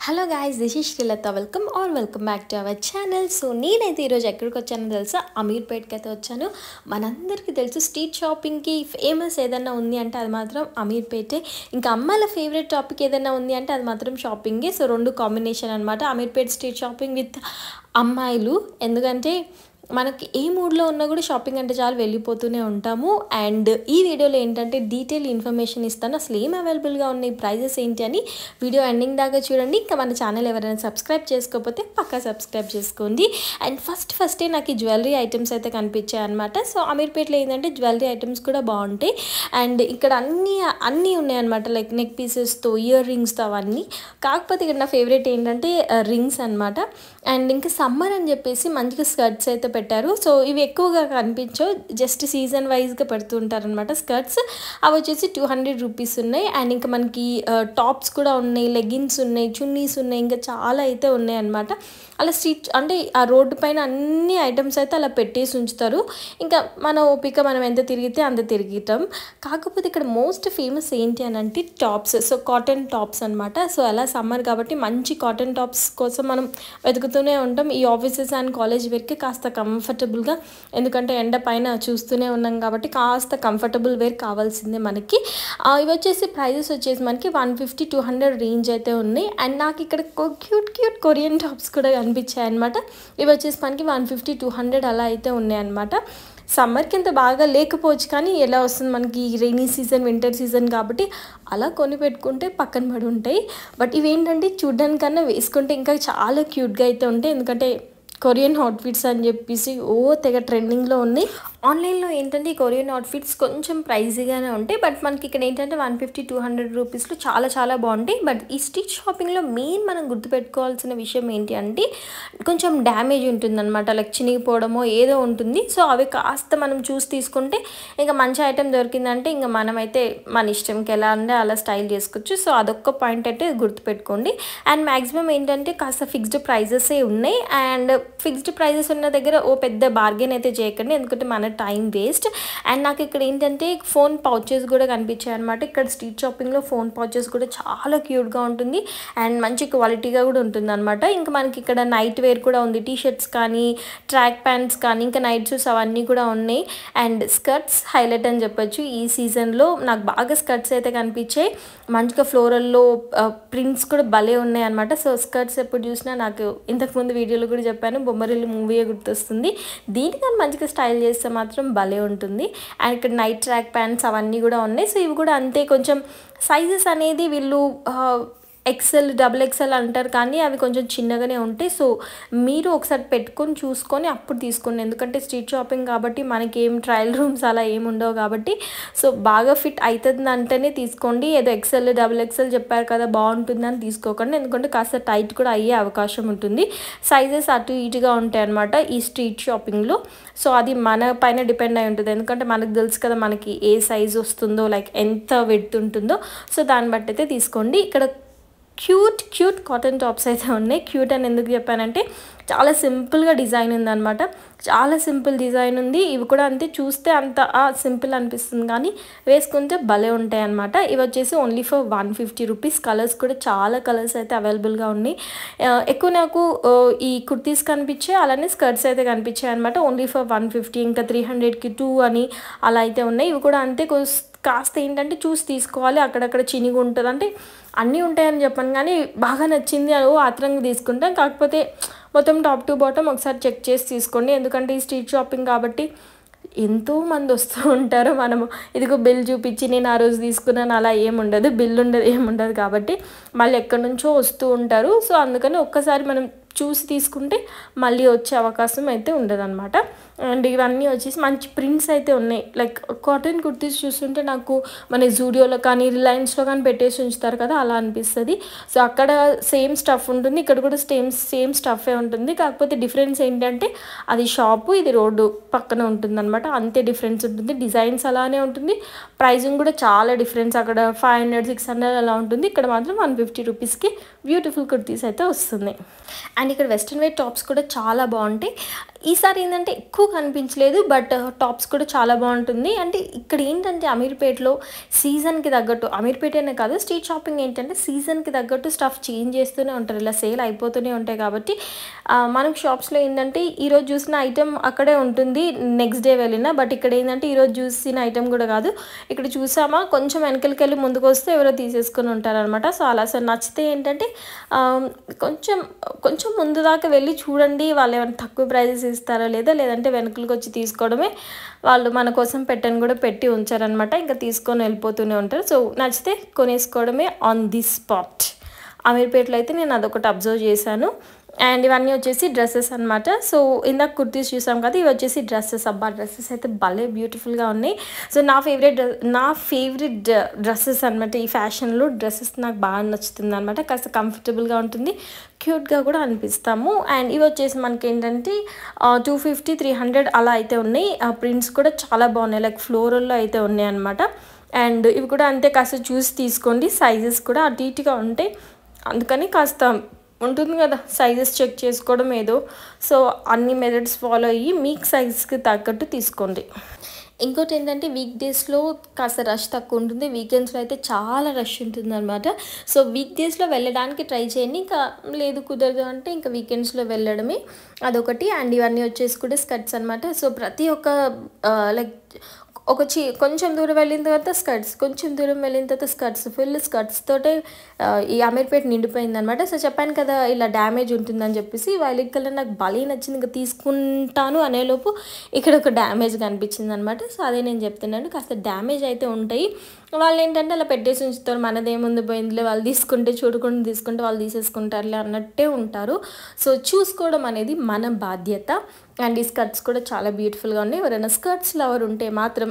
Hello guys, this is Srilatha. Welcome back to our channel. So నేనైతే ఈరోజు ఎక్కడికి వచ్చానో తెలుసా, అమీర్పేట్కి అయితే వచ్చాను. మనందరికీ తెలుసు స్ట్రీట్ షాపింగ్కి ఫేమస్ ఏదైనా ఉంది అంటే అది మాత్రం అమీర్పేటే. ఇంకా అమ్మాయిల ఫేవరెట్ టాపిక్ ఏదైనా ఉంది అంటే అది మాత్రం షాపింగే. సో రెండు కాంబినేషన్ అనమాట, అమీర్పేట్ స్ట్రీట్ షాపింగ్ విత్ అమ్మాయిలు. ఎందుకంటే మనకి ఏ మూడ్లో ఉన్నా కూడా షాపింగ్ అంటే చాలు వెళ్ళిపోతూనే ఉంటాము. అండ్ ఈ వీడియోలో ఏంటంటే డీటెయిల్ ఇన్ఫర్మేషన్ ఇస్తాను, అసలు ఏం అవైలబుల్గా ఉన్నాయి, ప్రైజెస్ ఏంటి అని. వీడియో ఎండింగ్ దాకా చూడండి. ఇంకా మన ఛానల్ ఎవరైనా సబ్స్క్రైబ్ చేసుకోకపోతే పక్కా సబ్స్క్రైబ్ చేసుకోండి. అండ్ ఫస్టే నాకు ఈ జ్యువెలరీ ఐటమ్స్ అయితే కనిపించాయి అనమాట. సో అమీర్పేట్లో ఏంటంటే జ్యువెలరీ ఐటమ్స్ కూడా బాగుంటాయి. అండ్ ఇక్కడ అన్నీ ఉన్నాయన్నమాట, లైక్ నెక్ పీసెస్తో, ఇయర్ రింగ్స్తో అవన్నీ. కాకపోతే ఇక్కడ నా ఫేవరెట్ ఏంటంటే రింగ్స్ అనమాట. అండ్ ఇంకా సమ్మర్ అని చెప్పేసి మంచిగా స్కర్ట్స్ అయితే పెట్టారు. సో ఇవి ఎక్కువగా కనిపించవు, జస్ట్ సీజన్ వైజ్గా పెడుతూ ఉంటారనమాట స్కర్ట్స్. అవి వచ్చేసి 200 రూపీస్ ఉన్నాయి. అండ్ ఇంకా మనకి టాప్స్ కూడా ఉన్నాయి, లెగిన్స్ ఉన్నాయి, చున్నీస్ ఉన్నాయి, ఇంకా చాలా అయితే ఉన్నాయి అనమాట. అలా స్ట్రీట్ అంటే ఆ రోడ్డు పైన అన్ని ఐటమ్స్ అయితే అలా పెట్టేసి ఉంచుతారు. ఇంకా మన ఓపిక, మనం ఎంత తిరిగితే అంత తిరుగుతాం. కాకపోతే ఇక్కడ మోస్ట్ ఫేమస్ ఏంటి అని అంటే టాప్స్. సో కాటన్ టాప్స్ అనమాట. సో అలా సమ్మర్ కాబట్టి మంచి కాటన్ టాప్స్ కోసం మనం వెతుకుతూనే ఉంటాం. ఈ ఆఫీసెస్ అండ్ కాలేజ్ వేర్కి కాస్త కంఫర్టబుల్గా, ఎందుకంటే ఎండ పైన చూస్తూనే ఉన్నాం కాబట్టి కాస్త కంఫర్టబుల్ వేర్ కావాల్సిందే మనకి. ఇవి వచ్చేసి ప్రైజెస్ వచ్చేసి మనకి 150-200 రేంజ్ అయితే ఉన్నాయి. అండ్ నాకు ఇక్కడ క్యూట్ కొరియన్ టాప్స్ కూడా కనిపించాయి అనమాట. ఇవి వచ్చేసి మనకి 150-200 అలా అయితే ఉన్నాయి అనమాట. సమ్మర్కి ఇంత బాగా లేకపోవచ్చు, కానీ ఎలా వస్తుంది మనకి రైనీ సీజన్, వింటర్ సీజన్ కాబట్టి అలా కొని పెట్టుకుంటే పక్కన పడి ఉంటాయి. బట్ ఇవేంటంటే చూడ్డానికన్నా వేసుకుంటే ఇంకా చాలా క్యూట్గా అయితే ఉంటాయి. ఎందుకంటే కొరియన్ అవుట్ఫిట్స్ అని చెప్పేసి తెగ ట్రెండింగ్లో ఉన్నాయి. ఆన్లైన్లో ఏంటంటే ఈ కొరియన్ అవుట్ఫిట్స్ కొంచెం ప్రైజీగానే ఉంటాయి. బట్ మనకి ఇక్కడ ఏంటంటే 150-200 రూపీస్లో చాలా బాగుంటాయి. బట్ ఈ స్ట్రీట్ షాపింగ్లో మెయిన్ మనం గుర్తుపెట్టుకోవాల్సిన విషయం ఏంటి అంటే కొంచెం డ్యామేజ్ ఉంటుందన్నమాట, లైక్ చినిగిపోవడమో ఏదో ఉంటుంది. సో అవి కాస్త మనం చూసి తీసుకుంటే ఇంకా మంచి ఐటెం దొరికిందంటే ఇంకా మనమైతే మన ఇష్టంకి ఎలా అంటే అలా స్టైల్ చేసుకోవచ్చు. సో అదొక్క పాయింట్ అయితే గుర్తుపెట్టుకోండి. అండ్ మ్యాక్సిమం ఏంటంటే కాస్త ఫిక్స్డ్ ప్రైజెసే ఉన్నాయి. అండ్ ఫిక్స్డ్ ప్రైజెస్ ఉన్న దగ్గర పెద్ద బార్గెన్ అయితే చేయకండి, ఎందుకంటే మన టైం వేస్ట్. అండ్ నాకు ఇక్కడ ఏంటంటే ఫోన్ పౌచెస్ కూడా కనిపించాయి అనమాట. ఇక్కడ స్ట్రీట్ షాపింగ్లో ఫోన్ పౌచెస్ కూడా చాలా క్యూట్గా ఉంటుంది అండ్ మంచి క్వాలిటీగా కూడా ఉంటుంది అనమాట. ఇంకా మనకి ఇక్కడ నైట్ వేర్ కూడా ఉంది, టీషర్ట్స్ కానీ, ట్రాక్ ప్యాంట్స్ కానీ, ఇంకా నైట్ షూస్ అవన్నీ కూడా ఉన్నాయి. అండ్ స్కర్ట్స్ హైలైట్ అని చెప్పొచ్చు. ఈ సీజన్లో నాకు బాగా స్కర్ట్స్ అయితే కనిపించాయి. మంచిగా ఫ్లోరల్లో ప్రింట్స్ కూడా భలే ఉన్నాయి అనమాట. సో స్కర్ట్స్ ఎప్పుడు చూసినా నాకు ఇంతకుముందు వీడియోలో కూడా చెప్పాను, బొమ్మరిల్లు మూవీయే గుర్తొస్తుంది. దీనికన్నా మంచిగా స్టైల్ చేస్తే మాత్రం భలే ఉంటుంది. అండ్ ఇక్కడ నైట్ ట్రాక్ ప్యాంట్స్ అవన్నీ కూడా ఉన్నాయి. సో ఇవి కూడా అంతే, కొంచెం సైజెస్ అనేది వీళ్ళు XL, XXL అంటారు, కానీ అవి కొంచెం చిన్నగానే ఉంటాయి. సో మీరు ఒకసారి పెట్టుకొని చూసుకొని అప్పుడు తీసుకోండి, ఎందుకంటే స్ట్రీట్ షాపింగ్ కాబట్టి మనకి ఏం ట్రయల్ రూమ్స్ అలా ఏమి ఉండవు కాబట్టి. సో బాగా ఫిట్ అవుతుంది అంటేనే తీసుకోండి. ఏదో XL, XXL చెప్పారు కదా బాగుంటుందని తీసుకోకండి, ఎందుకంటే కాస్త టైట్ కూడా అయ్యే అవకాశం ఉంటుంది. సైజెస్ అటు ఇటుగా ఉంటాయి అన్నమాట ఈ స్ట్రీట్ షాపింగ్లో. సో అది మన పైన డిపెండ్ అయి ఉంటుంది, ఎందుకంటే మనకు తెలుసు కదా మనకి ఏ సైజ్ వస్తుందో, లైక్ ఎంత విడ్త్ ఉంటుందో. సో దాన్ని బట్టి అయితే తీసుకోండి. ఇక్కడ క్యూట్ కాటన్ టాప్స్ అయితే ఉన్నాయి. క్యూట్ అని ఎందుకు చెప్పానంటే చాలా సింపుల్గా డిజైన్ ఉందన్నమాట, చాలా సింపుల్ డిజైన్ ఉంది. ఇవి కూడా అంతే, చూస్తే అంత సింపుల్ అనిపిస్తుంది కానీ వేసుకుంటే భలే ఉంటాయి అన్నమాట. ఇవి వచ్చేసి ఓన్లీ ఫర్ 150 రూపీస్. కలర్స్ కూడా చాలా కలర్స్ అయితే అవైలబుల్గా ఉన్నాయి. ఎక్కువ నాకు ఈ కుర్తీస్ కనిపించాయి, అలానే స్కర్ట్స్ అయితే కనిపించాయి అనమాట. ఓన్లీ ఫర్ 150, ఇంకా 300కి 2 అని అలా అయితే ఉన్నాయి. ఇవి కూడా అంతే, కాస్త ఏంటంటే చూసి తీసుకోవాలి, అక్కడక్కడ చినిగి ఉంటుంది. అంటే అన్నీ ఉంటాయని చెప్పాను, కానీ బాగా నచ్చింది అని ఆత్రంగా తీసుకుంటాం. కాకపోతే మొత్తం టాప్ టు బాటమ్ ఒకసారి చెక్ చేసి తీసుకోండి, ఎందుకంటే ఈ స్ట్రీట్ షాపింగ్ కాబట్టి ఎంతోమంది వస్తూ ఉంటారు. మనము ఇదిగో బిల్ చూపించి నేను ఆ రోజు తీసుకున్నాను అలా ఏముండదు, బిల్ ఏముండదు కాబట్టి మళ్ళీ ఎక్కడి నుంచో వస్తూ ఉంటారు. సో అందుకని ఒక్కసారి మనం చూసి తీసుకుంటే మళ్ళీ వచ్చే అవకాశం అయితే ఉండదన్నమాట. అండ్ ఇవన్నీ వచ్చేసి మంచి ప్రింట్స్ అయితే ఉన్నాయి. లైక్ కాటన్ కుర్తీస్ చూస్తుంటే నాకు మన జూడియోలో కానీ, రిలయన్స్లో కానీ పెట్టేసి ఉంచుతారు కదా, అలా అనిపిస్తుంది. సో అక్కడ సేమ్ స్టఫ్ ఉంటుంది, ఇక్కడ కూడా సేమ్ స్టఫే ఉంటుంది. కాకపోతే డిఫరెన్స్ ఏంటంటే అది షాపు, ఇది రోడ్డు పక్కన ఉంటుంది అనమాట, అంతే డిఫరెన్స్ ఉంటుంది. డిజైన్స్ అలానే ఉంటుంది, ప్రైజింగ్ కూడా చాలా డిఫరెన్స్. అక్కడ 500-600 అలా ఉంటుంది, ఇక్కడ మాత్రం 150 రూపీస్కి బ్యూటిఫుల్ కుర్తీస్ అయితే వస్తుంది. అండ్ ఇక్కడ వెస్ట్రన్ వేర్ టాప్స్ కూడా చాలా బాగుంటాయి. ఈసారి ఏంటంటే ఎక్కువ కనిపించలేదు, బట్ టాప్స్ కూడా చాలా బాగుంటుంది. అంటే ఇక్కడ ఏంటంటే అమీర్పేటలో సీజన్కి తగ్గట్టు, అమీర్పేటనే కాదు స్ట్రీట్ షాపింగ్ ఏంటంటే సీజన్కి తగ్గట్టు స్టఫ్ చేంజ్ చేస్తూనే ఉంటారు, ఇలా సేల్ అయిపోతూనే ఉంటాయి. కాబట్టి మనకు షాప్స్లో ఏంటంటే ఈరోజు చూసిన ఐటెం అక్కడే ఉంటుంది, నెక్స్ట్ డే వెళ్ళినా. బట్ ఇక్కడ ఏంటంటే ఈరోజు చూసిన ఐటెం కూడా కాదు, ఇక్కడ చూసామా కొంచెం వెనకలికి వెళ్ళి ముందుకు వస్తే ఎవరో తీసేసుకొని ఉంటారనమాట. సో అలా సో నచ్చితే ఏంటంటే కొంచెం కొంచెం ముందు దాకా వెళ్ళి చూడండి, వాళ్ళు ఏమైనా తక్కువ ప్రైజెస్ ఇస్తారా లేదా, లేదంటే వెనకలకు వచ్చి తీసుకోవడమే, వాళ్ళు మన కోసం పెట్టని కూడా పెట్టి ఉంచారనమాట. ఇంకా తీసుకొని వెళ్ళిపోతూనే ఉంటారు. సో నచ్చితే కొనేసుకోవడమే ఆన్ ది స్పాట్. అమీర్పేటలో అయితే నేను అదొకటి అబ్జర్వ్ చేశాను. అండ్ ఇవన్నీ వచ్చేసి డ్రెస్సెస్ అనమాట. సో ఇందాక కుర్తీస్ చూసాం కదా, ఇవి వచ్చేసి డ్రెస్సెస్. అబ్బా డ్రెస్సెస్ అయితే భలే బ్యూటిఫుల్గా ఉన్నాయి. సో నా ఫేవరెట్ డ్రెస్సెస్ అనమాట. ఈ ఫ్యాషన్లో డ్రెస్సెస్ నాకు బాగా నచ్చుతుంది అనమాట. కాస్త కంఫర్టబుల్గా ఉంటుంది, క్యూట్గా కూడా అనిపిస్తాము. అండ్ ఇవి వచ్చేసి మనకి ఏంటంటే 250, 300 అలా అయితే ఉన్నాయి. ప్రింట్స్ కూడా చాలా బాగున్నాయి, లైక్ ఫ్లోరల్లో అయితే ఉన్నాయి అనమాట. అండ్ ఇవి కూడా అంతే, కాస్త చూసి తీసుకోండి. సైజెస్ కూడా అటు ఇటుగా ఉంటాయి, అందుకని కాస్త ఉంటుంది కదా సైజెస్ చెక్ చేసుకోవడం ఏదో. సో అన్ని మెథడ్స్ ఫాలో అయ్యి మీకు సైజ్కి తగ్గట్టు తీసుకోండి. ఇంకోటి ఏంటంటే వీక్ డేస్లో కాస్త రష్ తక్కువ ఉంటుంది, వీకెండ్స్లో అయితే చాలా రష్ ఉంటుంది అనమాట. సో వీక్ డేస్లో వెళ్ళడానికి ట్రై చేయండి, ఇంకా లేదు కుదరదు అంటే ఇంకా వీకెండ్స్లో వెళ్ళడమే, అదొకటి. అండ్ ఇవన్నీ వచ్చేసి కూడా స్కర్ట్స్ అనమాట. సో ప్రతి ఒక్క లైక్ కొంచెం దూరం వెళ్ళిన తర్వాత స్కర్ట్స్, కొంచెం దూరం వెళ్ళిన తర్వాత స్కర్ట్స్, ఫుల్ స్కర్ట్స్ తోటే ఈ అమీర్పేట నిండిపోయింది అనమాట. సో చెప్పాను కదా ఇలా డ్యామేజ్ ఉంటుందని చెప్పేసి, వైలెట్ కలర్ నాకు భలే నచ్చింది, ఇంకా తీసుకుంటాను అనేలోపు ఇక్కడ ఒక డ్యామేజ్ కనిపించింది అనమాట. సో అదే నేను చెప్తున్నాను, కాస్త డ్యామేజ్ అయితే ఉంటాయి. వాళ్ళు ఏంటంటే అలా పెట్టేసి ఉంచుతారు, మనదేముంది పోయిందిలే, వాళ్ళు తీసుకుంటే చూడకుండా తీసుకుంటే వాళ్ళు తీసేసుకుంటారులే అన్నట్టే ఉంటారు. సో చూసుకోవడం అనేది మన బాధ్యత. అండ్ ఈ స్కర్ట్స్ కూడా చాలా బ్యూటిఫుల్గా ఉన్నాయి. ఎవరైనా స్కర్ట్స్ లవర్ ఉంటే మాత్రం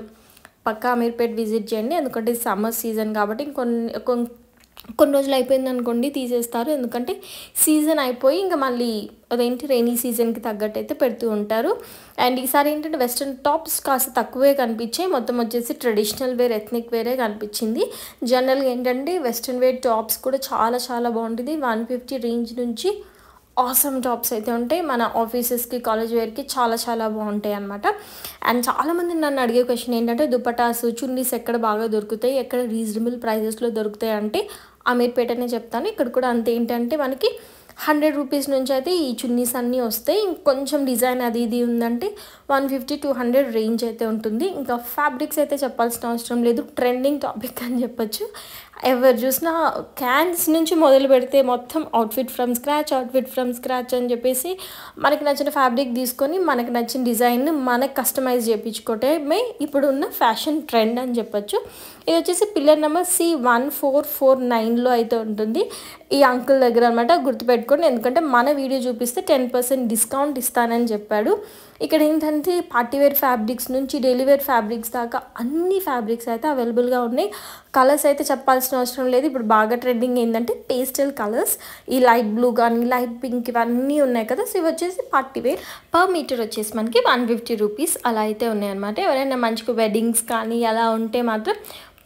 పక్కా అమీర్పేట్ విజిట్ చేయండి, ఎందుకంటే సమ్మర్ సీజన్ కాబట్టి కొన్ని రోజులు అయిపోయింది అనుకోండి తీసేస్తారు, ఎందుకంటే సీజన్ అయిపోయి ఇంకా మళ్ళీ అదేంటి రెయినీ సీజన్కి తగ్గట్టు అయితే పెడుతూ ఉంటారు. అండ్ ఈసారి ఏంటంటే వెస్ట్రన్ టాప్స్ కాస్త తక్కువే కనిపించాయి, మొత్తం వచ్చేసి ట్రెడిషనల్ వేర్, ఎథ్నిక్ వేరే కనిపించింది. జనరల్గా ఏంటంటే వెస్ట్రన్ వేర్ టాప్స్ కూడా చాలా చాలా బాగుంటుంది. 150 రేంజ్ నుంచి ఆసమ్ టాప్స్ అయితే ఉంటాయి, మన ఆఫీసెస్కి కాలేజ్ వేర్కి చాలా చాలా బాగుంటాయి అనమాట. అండ్ చాలామంది నన్ను అడిగే క్వశ్చన్ ఏంటంటే దుపటాసు చున్నీస్ ఎక్కడ బాగా దొరుకుతాయి, ఎక్కడ రీజనబుల్ ప్రైజెస్లో దొరుకుతాయి అంటే అమీర్పేటనే చెప్తాను. ఇక్కడ కూడా అంతే, ఏంటంటే మనకి 100 రూపీస్ నుంచి అయితే ఈ చున్నీస్ అన్నీ వస్తాయి. ఇంకొంచెం డిజైన్ అది ఇది ఉందంటే 150-200 రేంజ్ అయితే ఉంటుంది. ఇంకా ఫ్యాబ్రిక్స్ అయితే చెప్పాల్సిన అవసరం లేదు, ట్రెండింగ్ టాపిక్ అని చెప్పొచ్చు. ఎవరు చూసినా క్యాన్స్ నుంచి మొదలు పెడితే మొత్తం అవుట్ఫిట్ ఫ్రమ్ స్క్రాచ్ అని చెప్పేసి మనకి నచ్చిన ఫ్యాబ్రిక్ తీసుకొని మనకి నచ్చిన డిజైన్ మనకు కస్టమైజ్ చేయించుకోవటమే ఇప్పుడున్న ఫ్యాషన్ ట్రెండ్ అని చెప్పొచ్చు. ఇది వచ్చేసి పిల్లర్ నెంబర్ C1449లో అయితే ఉంటుంది, ఈ అంకుల్ దగ్గర అనమాట. గుర్తుపెట్టుకోండి, ఎందుకంటే మన వీడియో చూపిస్తే 10% డిస్కౌంట్ ఇస్తానని చెప్పాడు. ఇక్కడ ఏంటంటే పార్టీవేర్ ఫ్యాబ్రిక్స్ నుంచి డైలీవేర్ ఫ్యాబ్రిక్స్ దాకా అన్ని ఫ్యాబ్రిక్స్ అయితే అవైలబుల్గా ఉన్నాయి. కలర్స్ అయితే చెప్పాల్సిన అవసరం లేదు, ఇప్పుడు బాగా ట్రెండింగ్ ఏంటంటే పేస్టల్ కలర్స్, ఈ లైట్ బ్లూ కానీ లైట్ పింక్ ఇవన్నీ ఉన్నాయి కదా. సో ఇవి వచ్చేసి పార్టీవేర్, పర్ మీటర్ వచ్చేసి మనకి 150 రూపీస్ అలా అయితే ఉన్నాయన్నమాట. ఎవరైనా మంచిగా వెడ్డింగ్స్ కానీ అలా ఉంటే మాత్రం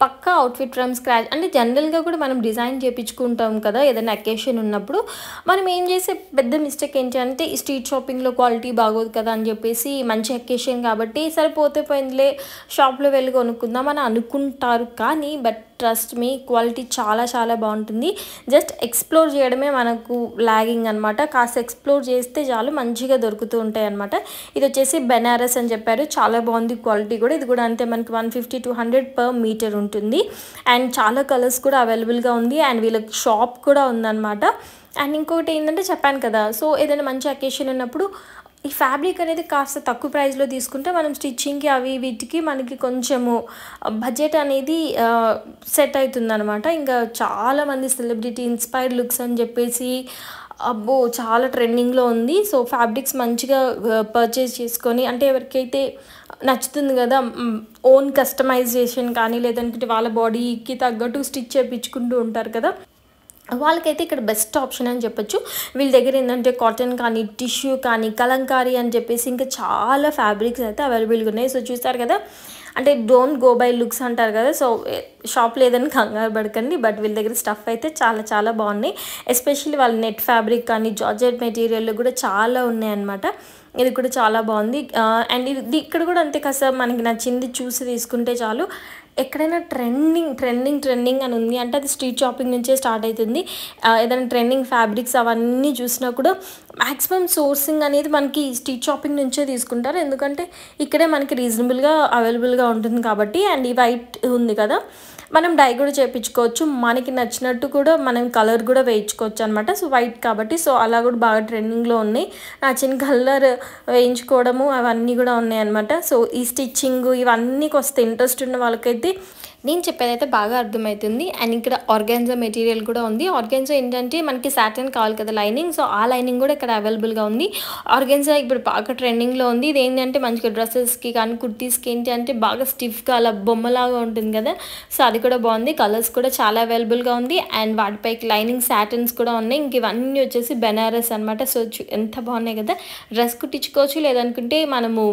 పక్కా అవుట్ఫిట్ ఫ్రమ్ స్క్రాచ్. అంటే జనరల్గా కూడా మనం డిజైన్ చేయించుకుంటాం కదా ఏదైనా అకేషన్ ఉన్నప్పుడు. మనం ఏం చేసే పెద్ద మిస్టేక్ ఏంటి అంటే ఈ స్ట్రీట్ షాపింగ్లో క్వాలిటీ బాగోదు కదా అని చెప్పేసి, మంచి అకేషన్ కాబట్టి సరిపోతే పోయిందిలే షాప్లో వెళ్ళి కొనుక్కుందాం అని అనుకుంటారు. కానీ బట్ ట్రస్ట్ మీ, క్వాలిటీ చాలా చాలా బాగుంటుంది. జస్ట్ ఎక్స్ప్లోర్ చేయడమే మనకు లాగింగ్ అనమాట. కాస్త ఎక్స్ప్లోర్ చేస్తే చాలు మంచిగా దొరుకుతూ ఉంటాయి అనమాట. ఇది వచ్చేసి బెనారస్ అని చెప్పారు, చాలా బాగుంది క్వాలిటీ కూడా. ఇది కూడా అంతే, మనకి 150-200 పర్ మీటర్ ఉంటుంది. అండ్ చాలా కలర్స్ కూడా అవైలబుల్గా ఉంది. అండ్ వీళ్ళకి షాప్ కూడా ఉందన్నమాట. అండ్ ఇంకొకటి ఏంటంటే చెప్పాను కదా, సో ఏదైనా మంచి అకేషన్ ఉన్నప్పుడు ఈ ఫ్యాబ్రిక్ అనేది కాస్త తక్కువ ప్రైస్లో తీసుకుంటే మనం స్టిచ్చింగ్కి అవి వీటికి మనకి కొంచెము బడ్జెట్ అనేది సెట్ అవుతుంది అనమాట. ఇంకా చాలామంది సెలబ్రిటీ ఇన్స్పైర్డ్ లుక్స్ అని చెప్పేసి అబ్బో చాలా ట్రెండింగ్లో ఉంది. సో ఫ్యాబ్రిక్స్ మంచిగా పర్చేస్ చేసుకొని, అంటే ఎవరికైతే నచ్చుతుంది కదా ఓన్ కస్టమైజేషన్ కానీ, లేదంటే వాళ్ళ బాడీకి తగ్గట్టు స్టిచ్ చేయించుకుంటూ ఉంటారు కదా, వాళ్ళకైతే ఇక్కడ బెస్ట్ ఆప్షన్ అని చెప్పొచ్చు. వీళ్ళ దగ్గర ఏంటంటే కాటన్ కానీ, టిష్యూ కానీ, కలంకారీ అని చెప్పేసి ఇంకా చాలా ఫ్యాబ్రిక్స్ అయితే అవైలబుల్గా ఉన్నాయి. సో చూస్తారు కదా, అంటే డోంట్ గో బై లుక్స్ అంటారు కదా, సో షాప్ లేదని కంగారు పడకండి. బట్ వీళ్ళ దగ్గర స్టఫ్ అయితే చాలా చాలా బాగున్నాయి. ఎస్పెషల్లీ వాళ్ళ నెట్ ఫ్యాబ్రిక్ కానీ జార్జెట్ మెటీరియల్లో కూడా చాలా ఉన్నాయి అన్నమాట. ఇది కూడా చాలా బాగుంది. అండ్ ఇది ఇక్కడ కూడా అంతే కాస్త మనకి నచ్చింది చూసి తీసుకుంటే చాలు. ఎక్కడైనా ట్రెండింగ్ అని ఉంది అంటే అది స్ట్రీట్ షాపింగ్ నుంచే స్టార్ట్ అవుతుంది. ఏదైనా ట్రెండింగ్ ఫ్యాబ్రిక్స్ అవన్నీ చూసినా కూడా మ్యాక్సిమం సోర్సింగ్ అనేది మనకి స్ట్రీట్ షాపింగ్ నుంచే తీసుకుంటారు. ఎందుకంటే ఇక్కడే మనకి రీజనబుల్గా అవైలబుల్గా ఉంటుంది కాబట్టి. అండ్ ఈ వైట్ ఉంది కదా, మనం డై కూడా చేయించుకోవచ్చు, మనకి నచ్చినట్టు కూడా మనం కలర్ కూడా వేయించుకోవచ్చు అనమాట. సో వైట్ కాబట్టి సో అలా కూడా బాగా ట్రెండింగ్లో ఉన్నాయి. నచ్చిన కలర్ వేయించుకోవడము అవన్నీ కూడా ఉన్నాయి అనమాట. సో ఈ స్టిచ్చింగ్ ఇవన్నీ వస్తే ఇంట్రెస్ట్ ఉన్న వాళ్ళకైతే నేను చెప్పేదైతే బాగా అర్థమవుతుంది. అండ్ ఇక్కడ ఆర్గాన్జా మెటీరియల్ కూడా ఉంది. ఆర్గాన్జా ఏంటంటే మనకి సాటిన్ కావాలి కదా లైనింగ్, సో ఆ లైనింగ్ కూడా ఇక్కడ అవైలబుల్గా ఉంది. ఆర్గాన్జా ఇప్పుడు బాగా ట్రెండింగ్లో ఉంది. ఇది ఏంటంటే మంచిగా డ్రెస్సెస్కి కానీ కుర్తీస్కి ఏంటి అంటే బాగా స్టిఫ్గా అలా బొమ్మలాగా ఉంటుంది కదా, సో అది కూడా బాగుంది. కలర్స్ కూడా చాలా అవైలబుల్గా ఉంది. అండ్ వాటిపైకి లైనింగ్ సాటిన్స్ కూడా ఉన్నాయి. ఇంక ఇవన్నీ వచ్చేసి బెనారస్ అనమాట. సో ఎంత బాగున్నాయి కదా, డ్రెస్ కుట్టించుకోవచ్చు, లేదనుకుంటే మనము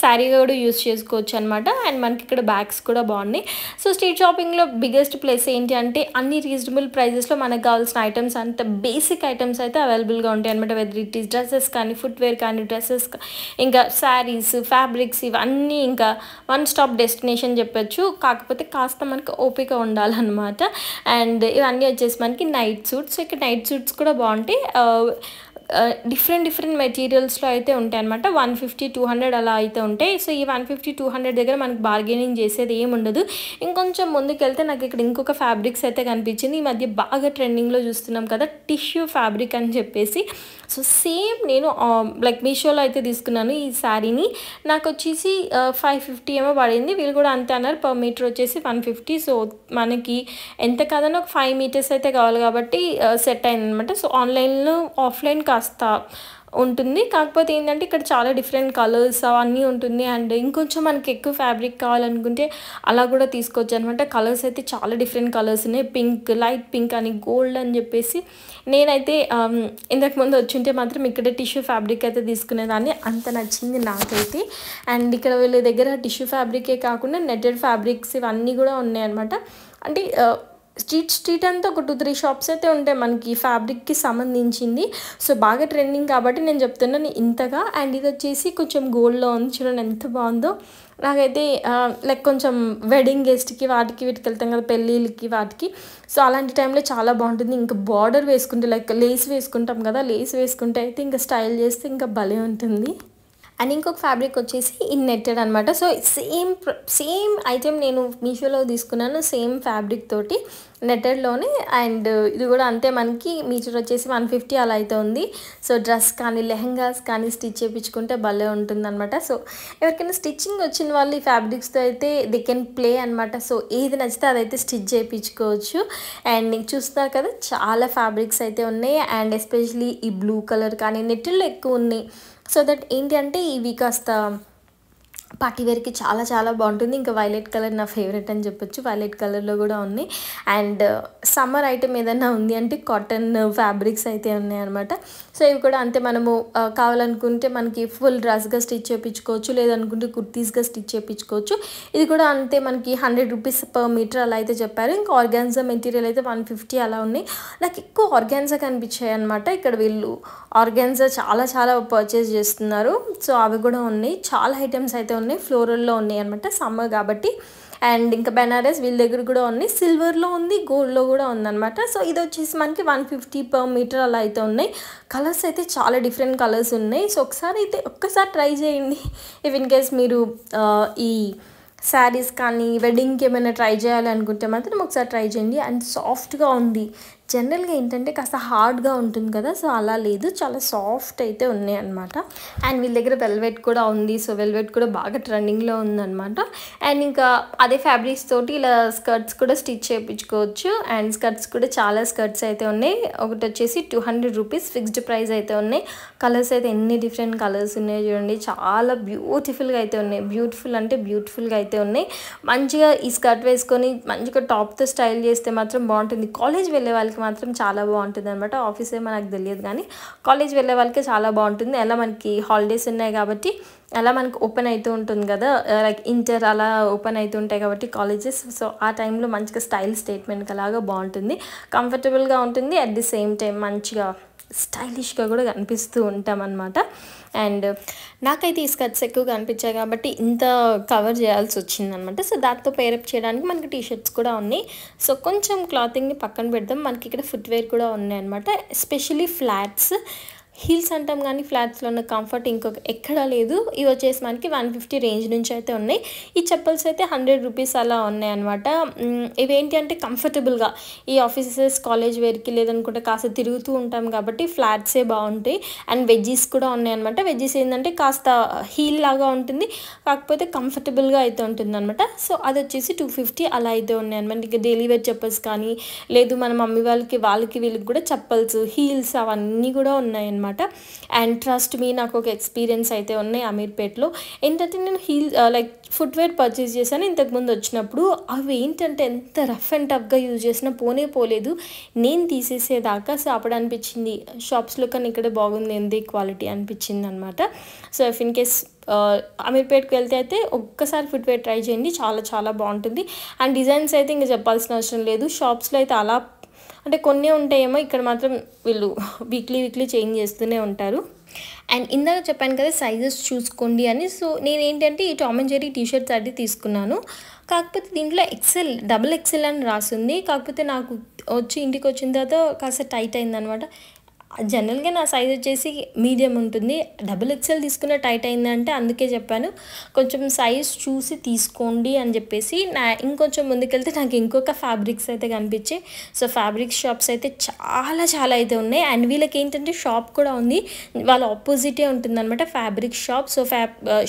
శారీ కూడా యూస్ చేసుకోవచ్చు అనమాట. అండ్ మనకి ఇక్కడ బ్యాగ్స్ కూడా బాగున్నాయి. సో స్ట్రీట్ షాపింగ్లో బిగ్గెస్ట్ ప్లేస్ ఏంటి అంటే అన్ని రీజనబుల్ ప్రైజెస్లో మనకు కావాల్సిన ఐటమ్స్ అంత బేసిక్ ఐటమ్స్ అయితే అవైలబుల్గా ఉంటాయి అనమాట. వెదర్ ఇట్ ఈస్ డ్రెస్సెస్ కానీ, ఫుట్వేర్ కానీ, డ్రెస్సెస్ ఇంకా శారీస్, ఫ్యాబ్రిక్స్ ఇవన్నీ ఇంకా వన్ స్టాప్ డెస్టినేషన్ చెప్పచ్చు. కాకపోతే కాస్త మనకి ఓపిక ఉండాలన్నమాట. అండ్ ఇవన్నీ వచ్చేసి మనకి నైట్ సూట్స్. ఇక్కడ నైట్ సూట్స్ కూడా బాగుంటాయి. డిఫరెంట్ మెటీరియల్స్లో అయితే ఉంటాయి అనమాట. 150-200 అలా అయితే ఉంటాయి. సో ఈ 150-200 దగ్గర మనకి బార్గెనింగ్ చేసేది ఏమి ఉండదు. ఇంకొంచెం ముందుకెళ్తే నాకు ఇక్కడ ఇంకొక ఫ్యాబ్రిక్స్ అయితే కనిపించింది. ఈ మధ్య బాగా ట్రెండింగ్లో చూస్తున్నాం కదా, టిష్యూ ఫ్యాబ్రిక్ అని చెప్పేసి. సో సేమ్ నేను లైక్ మీషోలో అయితే తీసుకున్నాను ఈ శారీని. నాకు వచ్చేసి 550 ఏమో పడింది. వీళ్ళు కూడా అంతే అన్నారు, పర్ మీటర్ వచ్చేసి 150. సో మనకి ఎంత కాదన్నా ఒక 5 మీటర్స్ అయితే కావాలి కాబట్టి సెట్ అయింది అనమాట. సో ఆన్లైన్లో ఆఫ్లైన్ కాస్త ఉంటుంది. కాకపోతే ఏంటంటే ఇక్కడ చాలా డిఫరెంట్ కలర్స్ అవన్నీ ఉంటుంది. అండ్ ఇంకొంచెం మనకి ఎక్కువ ఫ్యాబ్రిక్ కావాలనుకుంటే అలా కూడా తీసుకోవచ్చు అనమాట. కలర్స్ అయితే చాలా డిఫరెంట్ కలర్స్ ఉన్నాయి. పింక్, లైట్ పింక్ అని, గోల్డ్ అని చెప్పేసి. నేనైతే ఇంతకుముందు వచ్చింటే మాత్రం ఇక్కడ టిష్యూ ఫ్యాబ్రిక్ అయితే తీసుకునేదాన్ని, అంత నచ్చింది నాకైతే. అండ్ ఇక్కడ వీళ్ళ దగ్గర టిష్యూ ఫ్యాబ్రికే కాకుండా నెట్టెడ్ ఫ్యాబ్రిక్స్ ఇవన్నీ కూడా ఉన్నాయన్నమాట. అంటే స్ట్రీట్ అంతా ఒక 2-3 షాప్స్ అయితే ఉంటాయి మనకి ఫ్యాబ్రిక్కి సంబంధించింది. సో బాగా ట్రెండింగ్ కాబట్టి నేను చెప్తున్నాను ఇంతగా. అండ్ ఇది వచ్చేసి కొంచెం గోల్డ్లో ఉంది, చూడండి ఎంత బాగుందో. నాకైతే లైక్ కొంచెం వెడ్డింగ్ గెస్ట్కి వాటికి వీటికి వెళ్తాం కదా, పెళ్ళిళ్ళకి వాటికి, సో అలాంటి టైంలో చాలా బాగుంటుంది. ఇంకా బార్డర్ వేసుకుంటే లైక్ లేస్ వేసుకుంటాం కదా, లేస్ వేసుకుంటే అయితే ఇంకా స్టైల్ చేస్తే ఇంకా భలే ఉంటుంది. అండ్ ఇంకొక ఫ్యాబ్రిక్ వచ్చేసి ఇన్ నెట్టెడ్ అనమాట. సో సేమ్ ఐటెం నేను మీషోలో తీసుకున్నాను, సేమ్ ఫ్యాబ్రిక్ తోటి నెట్టెడ్లోనే. అండ్ ఇది కూడా అంతే, మనకి మీటర్ వచ్చేసి 150 అలా అయితే ఉంది. సో డ్రెస్ కానీ, లెహంగాస్ కానీ స్టిచ్ చేయించుకుంటే భలే ఉంటుందన్నమాట. సో ఎవరికైనా స్టిచ్చింగ్ వచ్చిన వాళ్ళు ఈ ఫ్యాబ్రిక్స్తో అయితే దే కెన్ ప్లే అనమాట. సో ఏది నచ్చితే అదైతే స్టిచ్ చేయించుకోవచ్చు. అండ్ చూస్తున్నారు కదా, చాలా ఫ్యాబ్రిక్స్ అయితే ఉన్నాయి. అండ్ ఎస్పెషలీ ఈ బ్లూ కలర్ కానీ నెట్టెడ్లో ఎక్కువ ఉన్నాయి. సో దట్ ఏంటి అంటే ఇవి కాస్త పార్టీ వేర్కి చాలా బాగుంటుంది. ఇంకా వైలెట్ కలర్ నా ఫేవరెట్ అని చెప్పొచ్చు. వైలెట్ కలర్లో కూడా ఉన్నాయి. అండ్ సమ్మర్ ఐటమ్ ఏదైనా ఉంది అంటే కాటన్ ఫ్యాబ్రిక్స్ అయితే ఉన్నాయి అనమాట. సో ఇవి కూడా అంతే, మనము కావాలనుకుంటే మనకి ఫుల్ డ్రెస్గా స్టిచ్ చేయించుకోవచ్చు, లేదనుకుంటే కుర్తీస్గా స్టిచ్ చేయించుకోవచ్చు. ఇది కూడా అంతే, మనకి 100 రూపీస్ పర్ మీటర్ అలా అయితే చెప్పారు. ఇంకా ఆర్గాన్జా మెటీరియల్ అయితే 150 అలా ఉన్నాయి. నాకు ఎక్కువ ఆర్గాన్జా కనిపించాయి అనమాట. ఇక్కడ వీళ్ళు ఆర్గాన్జా చాలా పర్చేస్ చేస్తున్నారు. సో అవి కూడా ఉన్నాయి, చాలా ఐటమ్స్ అయితే ఉన్నాయి. ఫ్లోరల్లో ఉన్నాయి అనమాట, సమ్మర్ కాబట్టి. అండ్ ఇంకా బెనారస్ వీళ్ళ దగ్గర కూడా ఉన్నాయి, సిల్వర్లో ఉంది, గోల్డ్లో కూడా ఉందన్నమాట. సో ఇది వచ్చేసి మనకి 150 పర్ మీటర్ అలా అయితే ఉన్నాయి. కలర్స్ అయితే చాలా డిఫరెంట్ కలర్స్ ఉన్నాయి. సో ఒక్కసారి ట్రై చేయండి. ఇఫ్ ఇన్ కేస్ మీరు ఈ శారీస్ కానీ వెడ్డింగ్కి ఏమైనా ట్రై చేయాలనుకుంటే మాత్రం ఒకసారి ట్రై చేయండి. అండ్ సాఫ్ట్గా ఉంది. జనరల్గా ఏంటంటే కాస్త హార్డ్గా ఉంటుంది కదా, సో అలా లేదు, చాలా సాఫ్ట్ అయితే ఉన్నాయి అనమాట. అండ్ వీళ్ళ దగ్గర వెల్వెట్ కూడా ఉంది. సో వెల్వెట్ కూడా బాగా ట్రెండింగ్లో ఉందన్నమాట. అండ్ ఇంకా అదే ఫ్యాబ్రిక్స్ తోటి ఇలా స్కర్ట్స్ కూడా స్టిచ్ చేయించుకోవచ్చు. అండ్ స్కర్ట్స్ కూడా చాలా స్కర్ట్స్ అయితే ఉన్నాయి. ఒకటి వచ్చేసి 200 రూపీస్ ఫిక్స్డ్ ప్రైస్ అయితే ఉన్నాయి. కలర్స్ అయితే ఎన్ని డిఫరెంట్ కలర్స్ ఉన్నాయి చూడండి, చాలా బ్యూటిఫుల్గా అయితే ఉన్నాయి. బ్యూటిఫుల్గా అయితే ఉన్నాయి. మంచిగా ఈ స్కర్ట్ వేసుకొని మంచిగా టాప్తో స్టైల్ చేస్తే మాత్రం బాగుంటుంది. కాలేజ్ వెళ్ళే వాళ్ళకి మాత్రం చాలా బాగుంటుంది అనమాట. ఆఫీస్ ఏమో నాకు తెలియదు కానీ కాలేజ్ వెళ్ళే వాళ్ళకి చాలా బాగుంటుంది. ఎలా మనకి హాలిడేస్ ఉన్నాయి కాబట్టి అలా మనకు ఓపెన్ అవుతూ ఉంటుంది కదా, లైక్ ఇంటర్ అలా ఓపెన్ అవుతుంటాయి కాబట్టి కాలేజెస్. సో ఆ టైంలో మంచిగా స్టైల్ స్టేట్మెంట్ అలాగా బాగుంటుంది, కంఫర్టబుల్గా ఉంటుంది, అట్ ది సేమ్ టైం మంచిగా స్టైలిష్గా కూడా కనిపిస్తూ ఉంటాం అనమాట. అండ్ నాకైతే ఈ స్కర్ట్స్ ఎక్కువగా అనిపించాయి కాబట్టి ఇంత కవర్ చేయాల్సి వచ్చిందనమాట. సో దాంతో పేరప్ చేయడానికి మనకి టీ షర్ట్స్ కూడా ఉన్నాయి. సో కొంచెం క్లాతింగ్ని పక్కన పెడదాం, మనకి ఇక్కడ ఫుట్వేర్ కూడా ఉన్నాయి అనమాట. ఎస్పెషలీ ఫ్లాట్స్, హీల్స్ అంటాం కానీ ఫ్లాట్స్లో ఉన్న కంఫర్ట్ ఇంకొక ఎక్కడా లేదు. ఇవి వచ్చేసి మనకి 150 రేంజ్ నుంచి అయితే ఉన్నాయి. ఈ చెప్పల్స్ అయితే 100 రూపీస్ అలా ఉన్నాయి అనమాట. ఇవేంటి అంటే కంఫర్టబుల్గా ఈ ఆఫీసెస్ కాలేజ్ వేర్కి లేదనుకుంటే కాస్త తిరుగుతూ ఉంటాం కాబట్టి ఫ్లాట్సే బాగుంటాయి. అండ్ వెజ్జీస్ కూడా ఉన్నాయి అనమాట. వెజ్జీస్ ఏంటంటే కాస్త హీల్ లాగా ఉంటుంది, కాకపోతే కంఫర్టబుల్గా అయితే ఉంటుంది అనమాట. సో అది వచ్చేసి 250 అలా అయితే ఉన్నాయి అనమాట. ఇంకా డైలీ వేర్ చెప్పల్స్ కానీ లేదు మన మమ్మీ వాళ్ళకి వీళ్ళకి కూడా చెప్పల్స్ హీల్స్ అవన్నీ కూడా ఉన్నాయి అనమాట. అండ్ ట్రస్ట్ మీ, నాకు ఒక ఎక్స్పీరియన్స్ అయితే ఉన్నాయి అమీర్పేట్లో. ఏంటంటే నేను లైక్ ఫుట్వేర్ పర్చేస్ చేశాను ఇంతకుముందు వచ్చినప్పుడు. అవి ఏంటంటే ఎంత రఫ్ అండ్ టఫ్గా యూజ్ చేసినా పోలేదు నేను తీసేసేదాకా. సో అప్పుడు అనిపించింది షాప్స్లో కన్నా ఇక్కడే బాగుంది, ఏంది క్వాలిటీ అనిపించింది అనమాట. సో ఇఫ్ ఇన్ కేస్ అమీర్పేట్కి వెళ్తే అయితే ఒక్కసారి ఫుట్వేర్ ట్రై చేయండి, చాలా చాలా బాగుంటుంది. అండ్ డిజైన్స్ అయితే ఇంకా చెప్పాల్సిన అవసరం లేదు. షాప్స్లో అయితే అలా అంటే కొన్ని ఉంటాయేమో, ఇక్కడ మాత్రం వీళ్ళు వీక్లీ చేంజ్ చేస్తూనే ఉంటారు. అండ్ ఇందాక చెప్పాను కదా సైజెస్ చూసుకోండి అని. సో నేను ఏంటంటే ఈ Tom and Jerry T shirts అది తీసుకున్నాను, కాకపోతే దీంట్లో డబుల్ ఎక్సెల్ అని రాసింది. కాకపోతే నాకు ఇంటికి వచ్చిన తర్వాత కాస్త టైట్ అయిందనమాట. జనరల్గా నా సైజ్ వచ్చేసి మీడియం ఉంటుంది, డబుల్ ఎక్సెల్ తీసుకున్న టైట్ అయిందంటే అందుకే చెప్పాను కొంచెం సైజ్ చూసి తీసుకోండి అని చెప్పేసి. ఇంకొంచెం ముందుకెళ్తే నాకు ఇంకొక ఫ్యాబ్రిక్స్ అయితే కనిపించాయి. సో ఫ్యాబ్రిక్ షాప్స్ అయితే చాలా అయితే ఉన్నాయి. అండ్ వీళ్ళకి ఏంటంటే షాప్ కూడా ఉంది, వాళ్ళ ఆపోజిటే ఉంటుందన్నమాట ఫ్యాబ్రిక్ షాప్. సో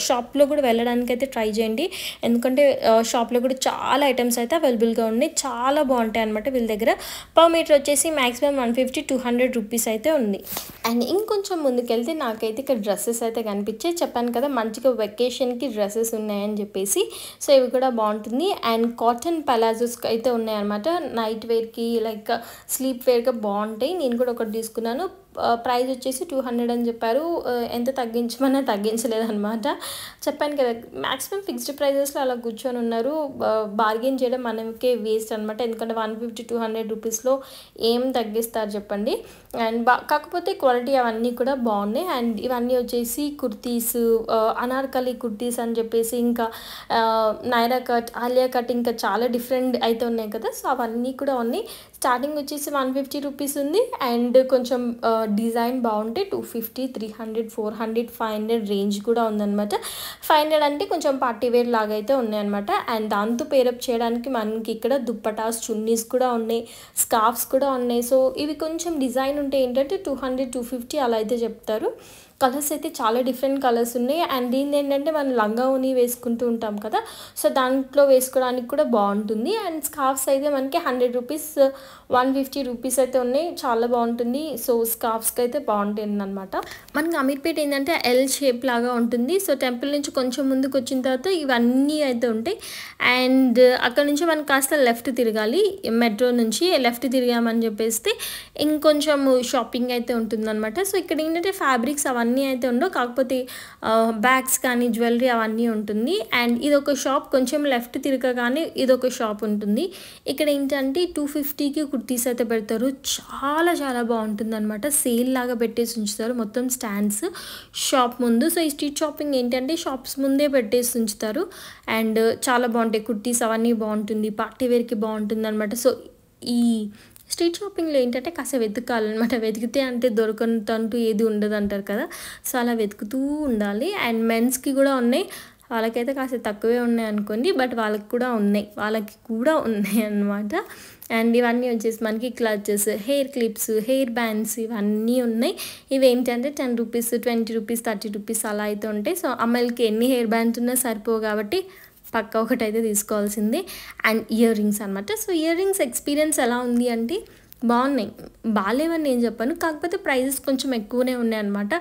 షాప్లో కూడా వెళ్ళడానికి అయితే ట్రై చేయండి, ఎందుకంటే షాప్లో కూడా చాలా ఐటమ్స్ అయితే అవైలబుల్గా ఉన్నాయి, చాలా బాగుంటాయి అనమాట వీళ్ళ దగ్గర. పర్ మీటర్ వచ్చేసి మ్యాక్సిమం 150-200 రూపీస్ అయితే ఉంది. అండ్ ఇంకొంచెం ముందుకెళ్తే నాకైతే ఇక్కడ డ్రెస్సెస్ అయితే కనిపించాయి. చెప్పాను కదా మంచిగా వెకేషన్కి డ్రెస్సెస్ ఉన్నాయని చెప్పేసి. సో ఇవి కూడా బాగుంటుంది. అండ్ కాటన్ పలాజోస్ అయితే ఉన్నాయన్నమాట, నైట్ వేర్కి లైక్ స్లీప్ వేర్గా బాగుంటాయి. నేను కూడా ఒకటి తీసుకున్నాను, ప్రైస్ వచ్చేసి 200 అని చెప్పారు. ఎంత తగ్గించమన్నా తగ్గించలేదన్నమాట. చెప్పాను కదా మ్యాక్సిమం ఫిక్స్డ్ ప్రైజెస్లో అలా కూర్చొని ఉన్నారు. బార్గెన్ చేయడం మనకే వేస్ట్ అనమాట, ఎందుకంటే 150-200 రూపీస్లో ఏం తగ్గిస్తారు చెప్పండి. అండ్ కాకపోతే క్వాలిటీ అవన్నీ కూడా బాగున్నాయి. అండ్ ఇవన్నీ వచ్చేసి కుర్తీస్, అనార్కలి కుర్తీస్ అని చెప్పేసి, ఇంకా నైరా కట్, ఆలియా కట్, ఇంకా చాలా డిఫరెంట్ అయితే ఉన్నాయి కదా. సో అవన్నీ కూడా ఉన్నాయి. స్టార్టింగ్ వచ్చేసి 150 రూపీస్ ఉంది. అండ్ కొంచెం డిజైన్ బాగుంటే 250, 300, 400, 500 రేంజ్ కూడా ఉందన్నమాట. 500 అంటే కొంచెం పార్టీ వేర్ లాగా అయితే ఉన్నాయన్నమాట. అండ్ దాంతో పేరప్ చేయడానికి మనకి ఇక్కడ దుప్పటాస్, చున్నీస్ కూడా ఉన్నాయి, స్కార్ఫ్స్ కూడా ఉన్నాయి. సో ఇవి కొంచెం డిజైన్ ఉంటే ఏంటంటే 200, 250 అలా అయితే చెప్తారు. కలర్స్ అయితే చాలా డిఫరెంట్ కలర్స్ ఉన్నాయి. అండ్ దీన్ని ఏంటంటే మనం లంగా ఉని వేసుకుంటూ ఉంటాం కదా, సో దాంట్లో వేసుకోవడానికి కూడా బాగుంటుంది. అండ్ స్కార్ఫ్స్ అయితే మనకి 100 రూపీస్, 150 రూపీస్ అయితే ఉన్నాయి, చాలా బాగుంటుంది. సో స్కార్ఫ్స్కి అయితే బాగుంటుంది అనమాట. మనకి అమీర్పేట ఏంటంటే ఎల్ షేప్ లాగా ఉంటుంది. సో టెంపుల్ నుంచి కొంచెం ముందుకు వచ్చిన తర్వాత ఇవన్నీ అయితే ఉంటాయి. అండ్ అక్కడ నుంచి మనం కాస్త లెఫ్ట్ తిరగాలి, మెట్రో నుంచి లెఫ్ట్ తిరిగామని చెప్పేస్తే ఇంకొంచెం షాపింగ్ అయితే ఉంటుందన్నమాట. సో ఇక్కడ ఏంటంటే ఫ్యాబ్రిక్స్ అవన్నీ అయితే ఉండవు, కాకపోతే బ్యాగ్స్ కానీ జ్యువెలరీ అవన్నీ ఉంటుంది. అండ్ ఇదొక షాప్, కొంచెం లెఫ్ట్ తిరగగానే ఇదొక షాప్ ఉంటుంది. ఇక్కడ ఏంటంటే 250కి కుర్తీస్ అయితే పెడతారు, చాలా బాగుంటుంది అనమాట. సేల్ లాగా పెట్టేసి ఉంచుతారు మొత్తం స్టాండ్స్ షాప్ ముందు. సో ఈ స్ట్రీట్ షాపింగ్ ఏంటంటే షాప్స్ ముందే పెట్టేసి ఉంచుతారు. అండ్ చాలా బాగుంటాయి కుర్తీస్ అవన్నీ, బాగుంటుంది, పార్టీ వేర్కి బాగుంటుంది అనమాట. సో ఈ స్ట్రీట్ షాపింగ్లో ఏంటంటే కాస్త వెతకాలన్నమాట, వెతికితే అంటే దొరకనంటూ ఏది ఉండదు అంటారు కదా, సో అలా వెతుకుతూ ఉండాలి. అండ్ మెన్స్కి కూడా ఉన్నాయి, వాళ్ళకైతే కాస్త తక్కువే ఉన్నాయి అనుకోండి, బట్ వాళ్ళకి కూడా ఉన్నాయి అన్నమాట. అండ్ ఇవన్నీ వచ్చేసి మనకి clutches, hair clips, hair bands ఇవన్నీ ఉన్నాయి. ఇవి ఏంటంటే 10 రూపీస్, 20 రూపీస్, 30 రూపీస్ అలా అయితే ఉంటాయి. సో అమ్మాయిలకి ఎన్ని హెయిర్ బ్యాండ్స్ ఉన్నా సరిపోవు కాబట్టి పక్క ఒకటైతే తీసుకోవాల్సిందే. అండ్ ఇయర్ రింగ్స్ అనమాట. సో ఇయర్ రింగ్స్ ఎక్స్పీరియన్స్ ఎలా ఉంది అంటే బాగున్నాయి, బాగాలేవని నేను చెప్పాను, కాకపోతే ప్రైజెస్ కొంచెం ఎక్కువనే ఉన్నాయి అనమాట.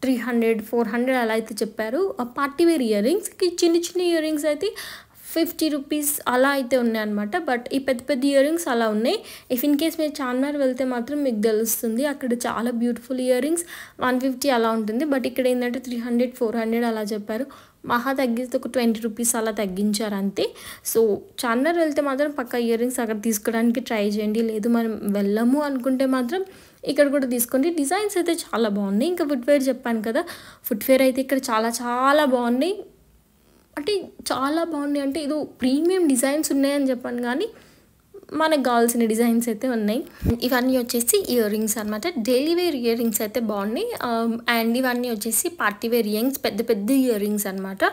300, 400 అలా అయితే చెప్పారు. పార్టీ వేర్ ఇయర్ రింగ్స్కి చిన్న ఇయర్ రింగ్స్ అయితే 50 రూపీస్ అలా అయితే ఉన్నాయన్నమాట. బట్ ఈ పెద్ద పెద్ద ఇయర్ రింగ్స్ అలా ఉన్నాయి. ఇఫ్ ఇన్ కేస్ మీరు చార్మినార్ వెళ్తే మాత్రం మీకు తెలుస్తుంది, అక్కడ చాలా బ్యూటిఫుల్ ఇయర్ రింగ్స్ 150 అలా ఉంటుంది. బట్ ఇక్కడ ఏంటంటే 300, 400 అలా చెప్పారు. మహా తగ్గిస్తే ఒక 20 రూపీస్ అలా తగ్గించారు అంతే. సో చార్మినార్ వెళ్తే మాత్రం పక్కా ఇయర్ రింగ్స్ అక్కడ తీసుకోవడానికి ట్రై చేయండి. లేదు మనం వెళ్ళము అనుకుంటే మాత్రం ఇక్కడ కూడా తీసుకోండి. డిజైన్స్ అయితే చాలా బాగున్నాయి. ఇంకా ఫుట్వేర్ చెప్పాను కదా, ఫుట్వేర్ అయితే ఇక్కడ చాలా చాలా బాగున్నాయి. అంటే చాలా బాగున్నాయి అంటే ఏదో ప్రీమియం డిజైన్స్ ఉన్నాయని చెప్పాను, కానీ మనకు కావాల్సిన డిజైన్స్ అయితే ఉన్నాయి. ఇవన్నీ వచ్చేసి ఇయర్ రింగ్స్ అనమాట. డైలీ వేర్ ఇయర్ రింగ్స్ అయితే బాగున్నాయి. అండ్ ఇవన్నీ వచ్చేసి పార్టీ వేర్ ఇయర్ రింగ్స్, పెద్ద పెద్ద ఇయర్ రింగ్స్ అనమాట.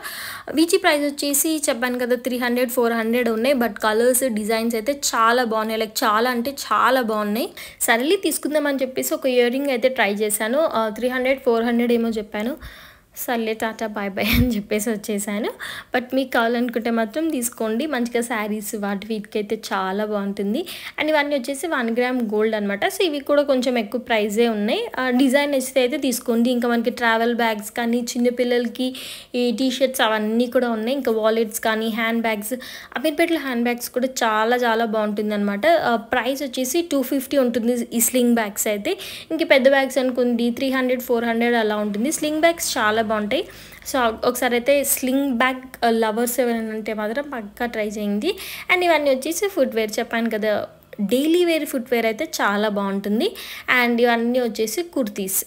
వీటి ప్రైస్ వచ్చేసి చెప్పాను కదా 300, 400 ఉన్నాయి. బట్ కలర్స్ డిజైన్స్ అయితే చాలా బాగున్నాయి, లైక్ చాలా అంటే చాలా బాగున్నాయి. సర్లీ తీసుకుందామని చెప్పేసి ఒక ఇయర్ రింగ్ అయితే ట్రై చేశాను. 300, 400 ఏమో చెప్పాను. సర్లే టాటా బాయ్ బాయ్ అని చెప్పేసి వచ్చేసాను. బట్ మీకు కావాలనుకుంటే మాత్రం తీసుకోండి. మంచిగా శారీస్ వీటికి అయితే చాలా బాగుంటుంది. అండ్ ఇవన్నీ వచ్చేసి 1 గ్రామ్ గోల్డ్ అనమాట. సో ఇవి కూడా కొంచెం ఎక్కువ ప్రైజే ఉన్నాయి. డిజైన్ నచ్చితే అయితే తీసుకోండి. ఇంకా మనకి ట్రావెల్ బ్యాగ్స్ కానీ, చిన్నపిల్లలకి ఈ టీషర్ట్స్ అవన్నీ కూడా ఉన్నాయి. ఇంకా వాలెట్స్ కానీ, హ్యాండ్ బ్యాగ్స్, అమీర్పేటలో హ్యాండ్ బ్యాగ్స్ కూడా చాలా చాలా బాగుంటుంది అనమాట. ప్రైస్ వచ్చేసి 250 ఉంటుంది ఈ స్లింగ్ బ్యాగ్స్ అయితే. ఇంక పెద్ద బ్యాగ్స్ అనుకుంది 300, 400 అలా ఉంటుంది. స్లింగ్ బ్యాగ్స్ చాలా బాగుంటాయి. సో ఒకసారి అయితే స్లింగ్ బ్యాగ్ లవర్స్ ఎవరైనా అంటే మాత్రం పక్కా ట్రై చేయండి. అండ్ ఇవన్నీ వచ్చేసి ఫుట్వేర్ చెప్పాను కదా, డైలీ వేర్ ఫుట్వేర్ అయితే చాలా బాగుంటుంది. అండ్ ఇవన్నీ వచ్చేసి కుర్తీస్,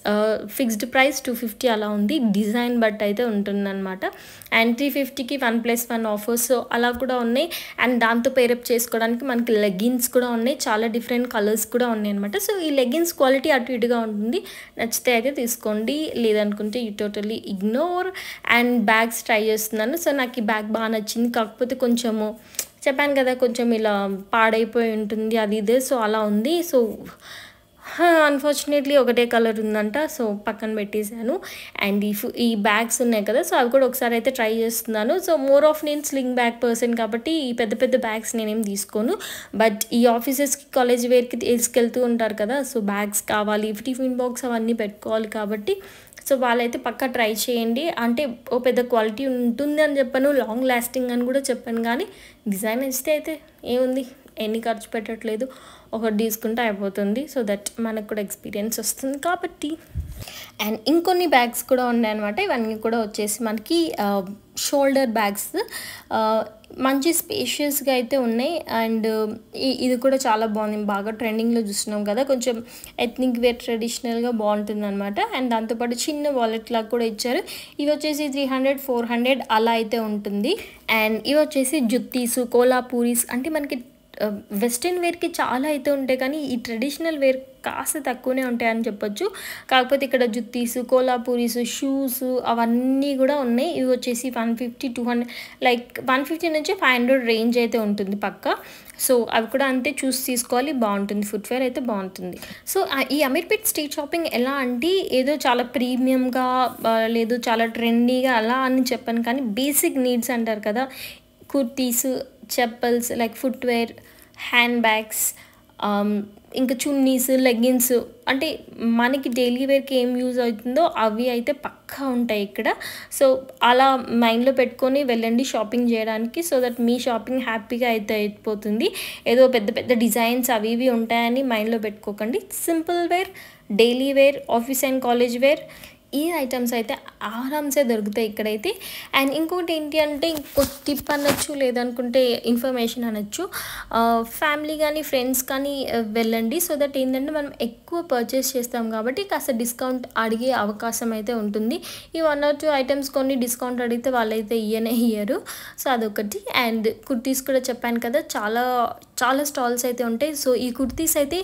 ఫిక్స్డ్ ప్రైస్ 250 అలా ఉంది. డిజైన్ బట్ అయితే ఉంటుందన్నమాట. అండ్ 350కి 1+1 ఆఫర్స్ అలా కూడా ఉన్నాయి. అండ్ దాంతో పేరప్ చేసుకోవడానికి మనకి లెగ్గిన్స్ కూడా ఉన్నాయి. చాలా డిఫరెంట్ కలర్స్ కూడా ఉన్నాయి అనమాట. సో ఈ లెగ్గిన్స్ క్వాలిటీ అటు ఇటుగా ఉంటుంది. నచ్చితే అయితే తీసుకోండి, లేదనుకుంటే you totally ignore. And bags try చేస్తున్నాను. సో నాకు ఈ బ్యాగ్ బాగా నచ్చింది. కాకపోతే కొంచెము చెప్పాను కదా కొంచెం ఇలా పాడైపోయి ఉంటుంది అది ఇదే. సో అలా ఉంది. సో అన్ఫార్చునేట్లీ ఒకటే కలర్ ఉందంట. సో పక్కన పెట్టేశాను. అండ్ ఈ బ్యాగ్స్ ఉన్నాయి కదా, సో అవి కూడా ఒకసారి అయితే ట్రై చేస్తున్నాను. సో మోర్ ఆఫ్ నేను స్లింగ్ బ్యాగ్ పర్సన్ కాబట్టి ఈ పెద్ద పెద్ద బ్యాగ్స్ నేనేం తీసుకోను. బట్ ఈ ఆఫీసెస్కి, కాలేజ్ వేర్కి తీసుకెళ్తూ ఉంటారు కదా, సో బ్యాగ్స్ కావాలి, టిఫిన్ బాక్స్ అవన్నీ పెట్టుకోవాలి కాబట్టి సో వాళ్ళైతే పక్కా ట్రై చేయండి. అంటే ఓ పెద్ద క్వాలిటీ ఉంటుంది అని చెప్పాను, లాంగ్ లాస్టింగ్ అని కూడా చెప్పాను, కానీ డిజైన్ ఇస్తే అయితే ఏముంది, ఎన్ని ఖర్చు పెట్టట్లేదు, ఒకటి తీసుకుంటే అయిపోతుంది. సో దట్ మనకు కూడా ఎక్స్పీరియన్స్ వస్తుంది కాబట్టి. అండ్ ఇంకొన్ని బ్యాగ్స్ కూడా ఉన్నాయన్నమాట. ఇవన్నీ కూడా వచ్చేసి మనకి షోల్డర్ బ్యాగ్స్, మంచి స్పేషియస్గా అయితే ఉన్నాయి. అండ్ ఇది కూడా చాలా బాగుంది, బాగా ట్రెండింగ్లో చూస్తున్నాం కదా, కొంచెం ఎథ్నిక్ వేర్ ట్రెడిషనల్గా బాగుంటుంది అనమాట. అండ్ దాంతోపాటు చిన్న వాలెట్ లాగా కూడా ఇచ్చారు. ఇవి వచ్చేసి 300, 400 అలా అయితే ఉంటుంది. అండ్ ఇవి వచ్చేసి జుత్తీసు, కోలాపూరీస్, అంటే మనకి వెస్ట్రన్ వేర్కి చాలా అయితే ఉంటాయి, కానీ ఈ ట్రెడిషనల్ వేర్ కాస్త తక్కువనే ఉంటాయని చెప్పొచ్చు. కాకపోతే ఇక్కడ జుత్తీసు, కోలాపూరీసు, షూస్ అవన్నీ కూడా ఉన్నాయి. ఇవి వచ్చేసి 150, 200, లైక్ 150 నుంచి 500 రేంజ్ అయితే ఉంటుంది పక్కా. సో అవి కూడా అంతే, చూసి తీసుకోవాలి, బాగుంటుంది, ఫుట్వేర్ అయితే బాగుంటుంది. సో ఈ అమీర్పేట్ స్ట్రీట్ షాపింగ్ ఎలా అంటే ఏదో చాలా ప్రీమియంగా లేదు చాలా ట్రెండీగా అలా అని చెప్పాను, కానీ బేసిక్ నీడ్స్ అంటారు కదా, kurtis, chappals, like footwear, hand bags, ఇంకా చున్నీస్, లెగ్గిన్స్, అంటే మనకి డైలీ వేర్కి ఏం యూజ్ అవుతుందో అవి అయితే పక్కా ఉంటాయి ఇక్కడ. సో అలా మైండ్లో పెట్టుకొని వెళ్ళండి షాపింగ్ చేయడానికి. సో దట్ మీ షాపింగ్ హ్యాపీగా అయితే అయిపోతుంది. ఏదో పెద్ద పెద్ద డిజైన్స్ అవి ఇవి ఉంటాయని మైండ్లో పెట్టుకోకండి. Simple wear, daily wear, office and college wear, ఈ ఐటమ్స్ అయితే ఆరామ్సే దొరుకుతాయి ఇక్కడైతే. అండ్ ఇంకోటి ఏంటి అంటే ఇంకో టిప్ అనొచ్చు, లేదనుకుంటే ఇన్ఫర్మేషన్ అనొచ్చు, ఫ్యామిలీ కానీ ఫ్రెండ్స్ కానీ వెళ్ళండి. సో దట్ ఏంటంటే మనం ఎక్కువ పర్చేస్ చేస్తాం కాబట్టి కాస్త డిస్కౌంట్ అడిగే అవకాశం అయితే ఉంటుంది. ఈ 1 or 2 ఐటమ్స్ కొన్ని డిస్కౌంట్ అడిగితే వాళ్ళైతే ఇయ్యరు. సో అదొకటి. అండ్ కుర్తీస్ కూడా చెప్పాను కదా, చాలా చాలా స్టాల్స్ అయితే ఉంటాయి. సో ఈ కుర్తీస్ అయితే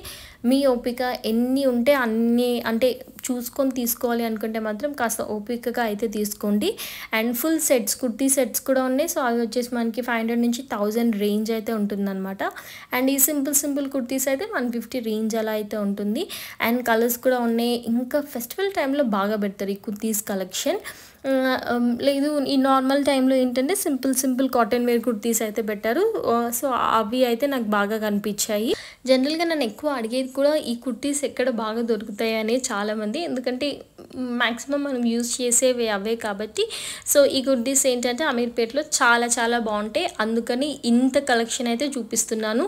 మీ ఓపిక ఎన్ని ఉంటే అన్ని, అంటే చూసుకొని తీసుకోవాలి అనుకుంటే మాత్రం కాస్త ఓపికగా అయితే తీసుకోండి. And full sets, kurti sets కూడా ఉన్నాయి. సో అవి వచ్చేసి మనకి 500 నుంచి 1000 రేంజ్ అయితే ఉంటుందన్నమాట. అండ్ ఈ సింపుల్ కుర్తీస్ అయితే 150 రేంజ్ అలా అయితే ఉంటుంది. అండ్ కలర్స్ కూడా ఉన్నాయి. ఇంకా ఫెస్టివల్ టైంలో బాగా పెడతారు ఈ కుర్తీస్ కలెక్షన్. లేదు ఈ నార్మల్ టైంలో ఏంటంటే సింపుల్ కాటన్ వేర్ కుర్తీస్ అయితే పెట్టారు. సో అవి అయితే నాకు బాగా కనిపించాయి. జనరల్గా నన్ను ఎక్కువ అడిగేది కూడా ఈ కుర్తీస్ ఎక్కడ బాగా దొరుకుతాయి అని చాలామంది, ఎందుకంటే మ్యాక్సిమం మనం యూజ్ చేసేవి అవే కాబట్టి సో ఈ కుర్తీస్ ఏంటంటే అమీర్పేట్లో చాలా చాలా బాగుంటాయి. అందుకని ఇంత కలెక్షన్ అయితే చూపిస్తున్నాను.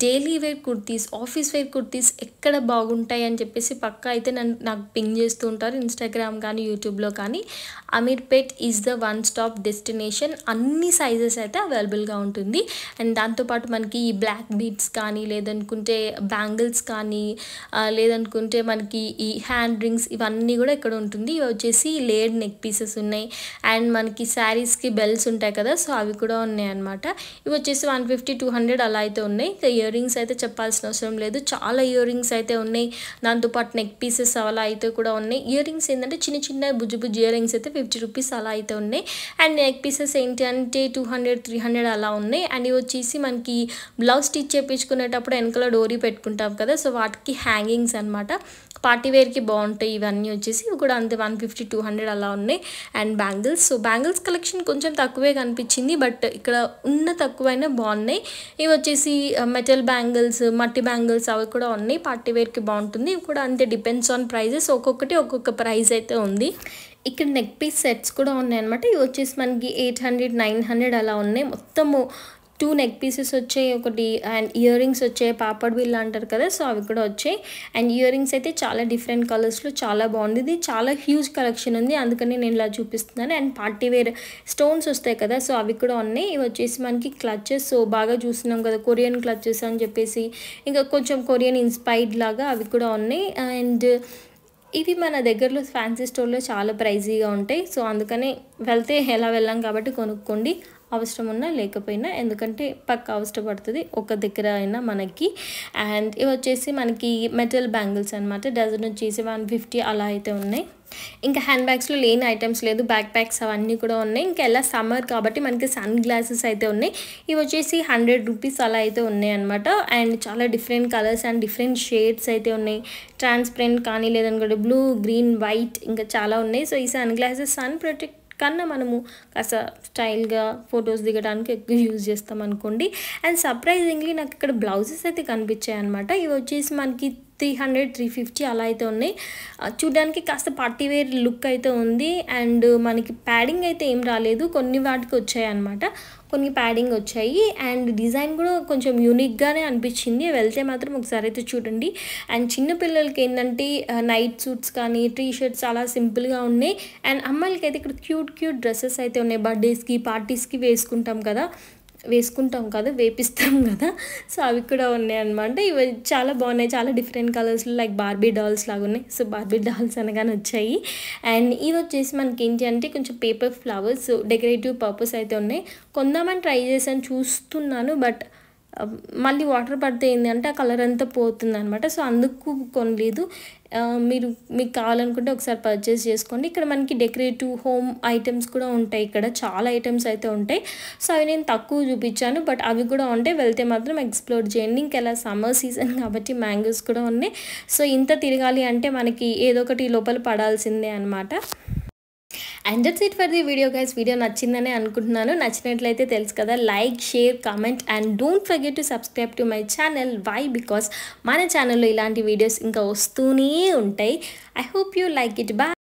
Daily wear kurtis, office wear kurtis ఎక్కడ బాగుంటాయి అని చెప్పేసి పక్కా అయితే నాకు పింగ్ చేస్తూ ఉంటారు ఇన్స్టాగ్రామ్ కానీ యూట్యూబ్లో కానీ. Ameerpet is the one stop destination. అన్ని సైజెస్ అయితే అవైలబుల్గా ఉంటుంది. అండ్ దాంతోపాటు మనకి ఈ బ్లాక్ బీడ్స్ కానీ లేదనుకుంటే బ్యాంగిల్స్ కానీ లేదనుకుంటే మనకి ఈ హ్యాండ్ రింగ్స్ ఇవన్నీ కూడా ఇక్కడ ఉంటుంది. ఇవి వచ్చేసి లేడ్ నెక్ పీసెస్ ఉన్నాయి. అండ్ మనకి శారీస్కి బెల్స్ ఉంటాయి కదా, సో అవి కూడా ఉన్నాయి అనమాట. ఇవి వచ్చేసి 150-200 అలా అయితే ఉన్నాయి. ఇంకా ఇయర్ రింగ్స్ అయితే చెప్పాల్సిన అవసరం లేదు, చాలా ఇయర్ రింగ్స్ అయితే ఉన్నాయి. దాంతోపాటు నెక్ పీసెస్ అలా అయితే కూడా ఉన్నాయి. ఇయర్ రింగ్స్ ఏంటంటే చిన్న చిన్న బుజ్జు బుజ్జు ఇయర్ రింగ్స్ అయితే 50 రూపీస్ అలా అయితే ఉన్నాయి. అండ్ నెక్ పీసెస్ ఏంటి అంటే 200-300 అలా ఉన్నాయి. అండ్ ఇవి వచ్చేసి మనకి బ్లౌజ్ స్టిచ్ చేయించుకునేటప్పుడు వెనకాల డోరీ పెట్టుకుంటాం కదా, సో వాటికి హ్యాంగింగ్స్ అనమాట. పార్టీ వేర్కి బాగుంటాయి ఇవన్నీ వచ్చేసి. ఇవి కూడా అంతే 150-200 అలా ఉన్నాయి. And bangles, so bangles collection కొంచెం తక్కువే కనిపించింది, బట్ ఇక్కడ ఉన్న తక్కువైనా బాగున్నాయి. ఇవి వచ్చేసి మెటల్ బ్యాంగిల్స్, మట్టి బ్యాంగిల్స్ అవి కూడా ఉన్నాయి. పార్టీ వేర్కి బాగుంటుంది. ఇవి కూడా అంతే, డిపెండ్స్ ఆన్ ప్రైజెస్, ఒక్కొక్కటి ఒక్కొక్క ప్రైస్ అయితే ఉంది. ఇక్కడ నెక్ పీస్ సెట్స్ కూడా ఉన్నాయి అనమాట. ఇవి వచ్చేసి మనకి 800-900 అలా ఉన్నాయి. మొత్తము 2 నెక్ పీసెస్ వచ్చాయి, ఒకటి అండ్ ఇయర్ రింగ్స్ వచ్చాయి, పాపడ్ బిల్ అంటారు కదా, సో అవి కూడా వచ్చాయి. అండ్ ఇయర్ రింగ్స్ అయితే చాలా డిఫరెంట్ కలర్స్లో చాలా బాగుంది. ఇది చాలా హ్యూజ్ కలెక్షన్ ఉంది, అందుకని నేను ఇలా చూపిస్తున్నాను. అండ్ పార్టీ వేర్ స్టోన్స్ వస్తాయి కదా, సో అవి కూడా ఉన్నాయి. ఇవి వచ్చేసి మనకి క్లచెస్, సో బాగా చూస్తున్నాం కదా కొరియన్ క్లచెస్ అని చెప్పేసి, ఇంకా కొంచెం కొరియన్ ఇన్స్పైర్డ్ లాగా అవి కూడా ఉన్నాయి. అండ్ ఇవి మన దగ్గరలో ఫ్యాన్సీ స్టోర్లో చాలా ప్రైజీగా ఉంటాయి, సో అందుకని వెళ్తే ఎలా వెళ్ళాం కాబట్టి కొనుక్కోండి, అవసరం ఉన్నా లేకపోయినా, ఎందుకంటే పక్క అవసరపడుతుంది ఒక దగ్గర అయినా మనకి. అండ్ ఇవి వచ్చేసి మనకి మెటల్ బ్యాంగిల్స్ అనమాట. డజన్ వచ్చేసి 150 అలా అయితే ఉన్నాయి. ఇంకా హ్యాండ్ బ్యాగ్స్లో లేని ఐటమ్స్ లేదు, బ్యాక్ ప్యాక్స్ అవన్నీ కూడా ఉన్నాయి. ఇంకా ఎలా సమ్మర్ కాబట్టి మనకి సన్ గ్లాసెస్ అయితే ఉన్నాయి. ఇవి వచ్చేసి 100 రూపీస్ అలా అయితే ఉన్నాయి అనమాట. అండ్ చాలా different colours and different shades అయితే ఉన్నాయి. ట్రాన్స్పరెంట్ కానీ లేదనుకుంటే బ్లూ, గ్రీన్, వైట్ ఇంకా చాలా ఉన్నాయి. సో ఈ సన్ గ్లాసెస్ సన్ ప్రొటెక్ట్ కన్నా మనము కాస్త స్టైల్గా ఫొటోస్ దిగడానికి ఎక్కువ యూజ్ చేస్తాం అనుకోండి. అండ్ సర్ప్రైజింగ్లీ నాకు ఇక్కడ బ్లౌజెస్ అయితే కనిపించాయి అనమాట. ఇవి వచ్చేసి మనకి 300-350 అలా అయితే ఉన్నాయి. చూడడానికి కాస్త పార్టీ వేర్ లుక్ అయితే ఉంది. అండ్ మనకి ప్యాడింగ్ అయితే ఏం రాలేదు, కొన్ని వాటికి వచ్చాయి అనమాట, కొన్ని ప్యాడింగ్ వచ్చాయి. అండ్ డిజైన్ కూడా కొంచెం యూనిక్గానే అనిపించింది. వెళ్తే మాత్రం ఒకసారి అయితే చూడండి. అండ్ చిన్నపిల్లలకి ఏంటంటే నైట్ సూట్స్ కానీ టీ షర్ట్స్ అలా సింపుల్గా ఉన్నాయి. అండ్ అమ్మాయిలకి అయితే ఇక్కడ క్యూట్ డ్రెస్సెస్ అయితే ఉన్నాయి, బర్త్డేస్కి పార్టీస్కి వేసుకుంటాం కదా, వేపిస్తాం కదా, సో అవి కూడా ఉన్నాయి అనమాట. ఇవి చాలా బాగున్నాయి, చాలా డిఫరెంట్ కలర్స్లో లైక్ బార్బీ డాల్స్ లాగా ఉన్నాయి. సో బార్బీ డాల్స్ అనగానే వచ్చాయి. అండ్ ఇవి వచ్చేసి మనకి ఏంటి అంటే కొంచెం పేపర్ ఫ్లవర్స్ డెకరేటివ్ పర్పస్ అయితే ఉన్నాయి. కొందామని ట్రై చేశాను, చూస్తున్నాను, బట్ మళ్ళీ వాటర్ పడితే ఏంటంటే ఆ కలర్ అంతా పోతుంది అనమాట, సో అందుకు కొనలేదు. మీకు కావాలనుకుంటే ఒకసారి పర్చేస్ చేసుకోండి. ఇక్కడ మనకి డెకరేటివ్ హోమ్ ఐటమ్స్ కూడా ఉంటాయి, ఇక్కడ చాలా ఐటమ్స్ అయితే ఉంటాయి. సో అవి నేను తక్కువ చూపించాను, బట్ అవి కూడా ఉంటాయి, వెళ్తే మాత్రం ఎక్స్ప్లోర్ చేయండి. ఇంకెలా సమ్మర్ సీజన్ కాబట్టి మ్యాంగోస్ కూడా ఉన్నాయి. సో ఇంత తిరగాలి అంటే మనకి ఏదో ఒకటి లోపల పడాల్సిందే అనమాట. And that's it for the video guys. Video నచ్చిందనే అనుకుంటున్నాను. నచ్చినట్లయితే తెలుసు కదా, like, share, comment and don't forget to subscribe to my channel. Why? Because మన ఛానల్లో ఇలాంటి వీడియోస్ ఇంకా వస్తూనే ఉంటాయి. I hope you like it. Bye.